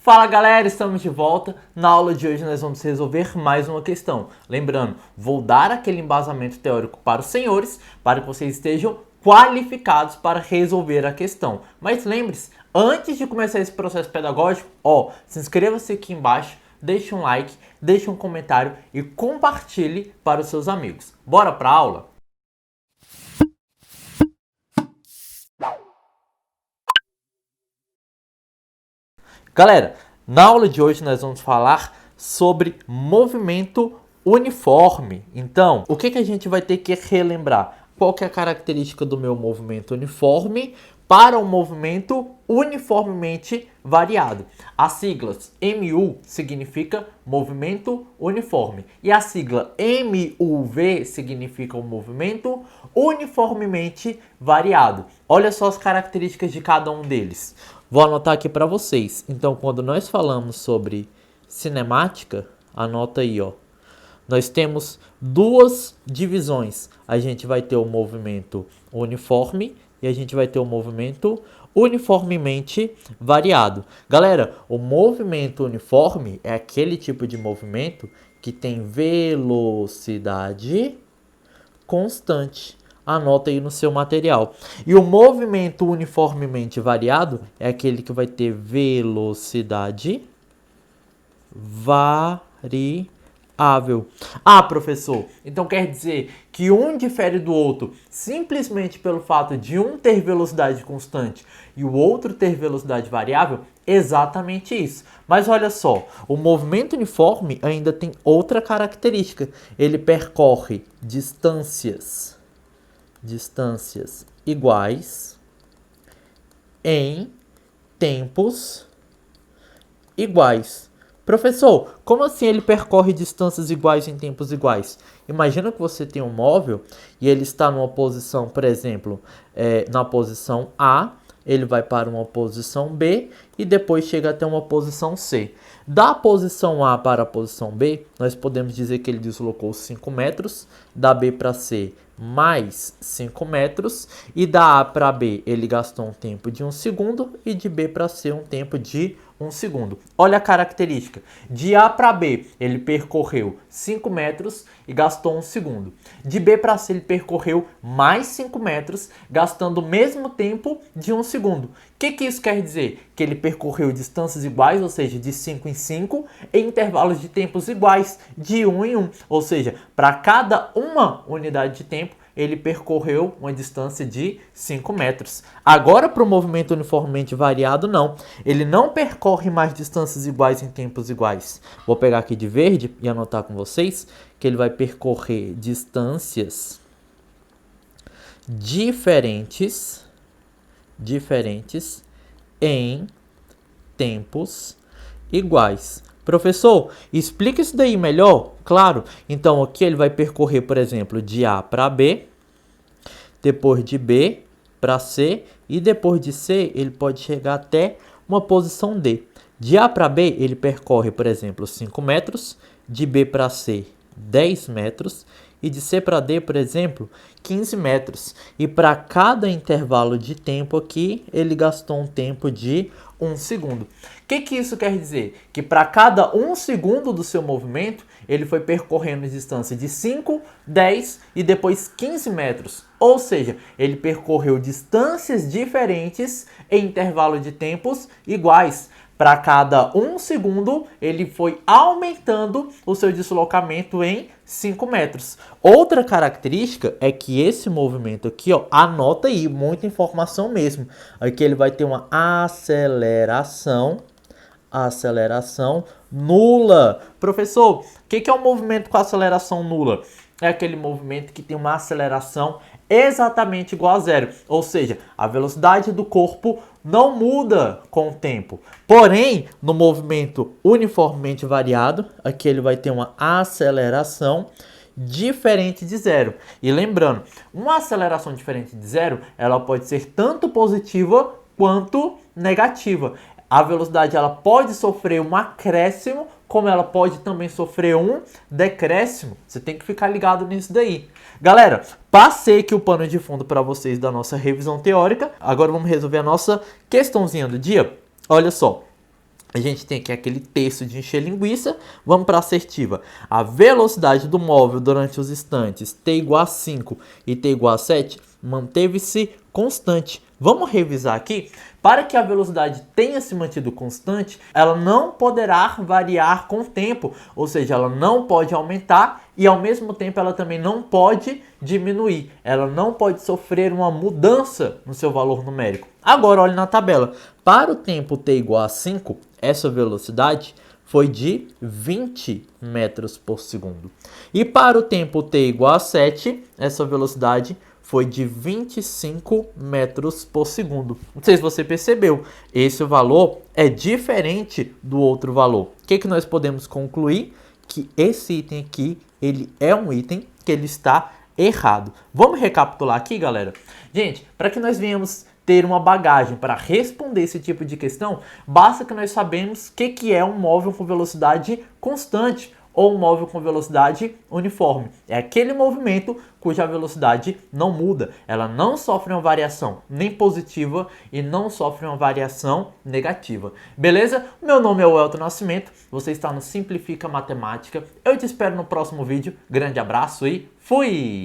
Fala galera, estamos de volta. Na aula de hoje nós vamos resolver mais uma questão. Lembrando, vou dar aquele embasamento teórico para os senhores, para que vocês estejam qualificados para resolver a questão. Mas lembre-se, antes de começar esse processo pedagógico, se inscreva-se aqui embaixo, deixe um like, deixe um comentário e compartilhe para os seus amigos. Bora para a aula? Galera, na aula de hoje nós vamos falar sobre movimento uniforme. Então, o que a gente vai ter que relembrar? Qual que é a característica do meu movimento uniforme para um movimento uniformemente variado? As siglas MU significa movimento uniforme e a sigla MUV significa um movimento uniformemente variado. Olha só as características de cada um deles. Vou anotar aqui para vocês. Então, quando nós falamos sobre cinemática, anota aí, nós temos duas divisões. A gente vai ter o movimento uniforme e a gente vai ter o movimento uniformemente variado. Galera, o movimento uniforme é aquele tipo de movimento que tem velocidade constante. Anota aí no seu material. E o movimento uniformemente variado é aquele que vai ter velocidade variável. Ah, professor, então quer dizer que um difere do outro simplesmente pelo fato de um ter velocidade constante e o outro ter velocidade variável? Exatamente isso. Mas olha só, o movimento uniforme ainda tem outra característica. Ele percorre distâncias iguais em tempos iguais. Professor, como assim ele percorre distâncias iguais em tempos iguais? Imagina que você tem um móvel e ele está numa posição, por exemplo, na posição A, ele vai para uma posição B e depois chega até uma posição C. Da posição A para a posição B, nós podemos dizer que ele deslocou 5 metros, da B para C mais 5 metros, e da A para B ele gastou um tempo de 1 segundo e de B para C um tempo de 1 segundo. Olha a característica. De A para B ele percorreu 5 metros e gastou 1 segundo. De B para C ele percorreu mais 5 metros, gastando o mesmo tempo de 1 segundo. O que isso quer dizer? Que ele percorreu distâncias iguais, ou seja, de 5 em 5, em intervalos de tempos iguais, de 1 em 1. Ou seja, para cada uma unidade de tempo, ele percorreu uma distância de 5 metros. Agora, para o movimento uniformemente variado, não. Ele não percorre mais distâncias iguais em tempos iguais. Vou pegar aqui de verde e anotar com vocês que ele vai percorrer distâncias diferentes em tempos iguais. Professor, explica isso daí melhor? Claro. Então, aqui ele vai percorrer, por exemplo, de A para B, depois de B para C, e depois de C, ele pode chegar até uma posição D. De A para B, ele percorre, por exemplo, 5 metros, de B para C, 10 metros, e de C para D, por exemplo, 15 metros. E para cada intervalo de tempo aqui, ele gastou um tempo de 1 segundo. O que isso quer dizer? Que para cada 1 segundo do seu movimento, ele foi percorrendo distância de 5, 10 e depois 15 metros. Ou seja, ele percorreu distâncias diferentes em intervalo de tempos iguais. Para cada 1 segundo, ele foi aumentando o seu deslocamento em 5 metros. Outra característica é que esse movimento aqui, anota aí, muita informação mesmo. Aqui ele vai ter uma aceleração nula. Professor, o que é um movimento com aceleração nula? É aquele movimento que tem uma aceleração exatamente igual a zero. Ou seja, a velocidade do corpo não muda com o tempo. Porém, no movimento uniformemente variado, aqui ele vai ter uma aceleração diferente de zero. E lembrando, uma aceleração diferente de zero, ela pode ser tanto positiva quanto negativa. A velocidade ela pode sofrer um acréscimo, como ela pode também sofrer um decréscimo. Você tem que ficar ligado nisso daí. Galera, passei aqui o pano de fundo para vocês da nossa revisão teórica. Agora vamos resolver a nossa questãozinha do dia. Olha só. A gente tem aqui aquele texto de encher linguiça. Vamos para a assertiva. A velocidade do móvel durante os instantes t igual a 5 e t igual a 7 manteve-se constante. Vamos revisar aqui. Para que a velocidade tenha se mantido constante, ela não poderá variar com o tempo. Ou seja, ela não pode aumentar e ao mesmo tempo ela também não pode diminuir. Ela não pode sofrer uma mudança no seu valor numérico. Agora, olhe na tabela. Para o tempo t igual a 5, essa velocidade foi de 20 metros por segundo. E para o tempo t igual a 7, essa velocidade foi de 25 metros por segundo. Não sei se você percebeu, esse valor é diferente do outro valor. O que nós podemos concluir? Que esse item aqui, ele é um item que ele está errado. Vamos recapitular aqui, galera? Gente, para que nós venhamos ter uma bagagem para responder esse tipo de questão, basta que nós sabemos o que é um móvel com velocidade constante ou um móvel com velocidade uniforme. É aquele movimento cuja velocidade não muda. Ela não sofre uma variação nem positiva e não sofre uma variação negativa. Beleza? Meu nome é Welton Nascimento. Você está no Simplifica Matemática. Eu te espero no próximo vídeo. Grande abraço e fui!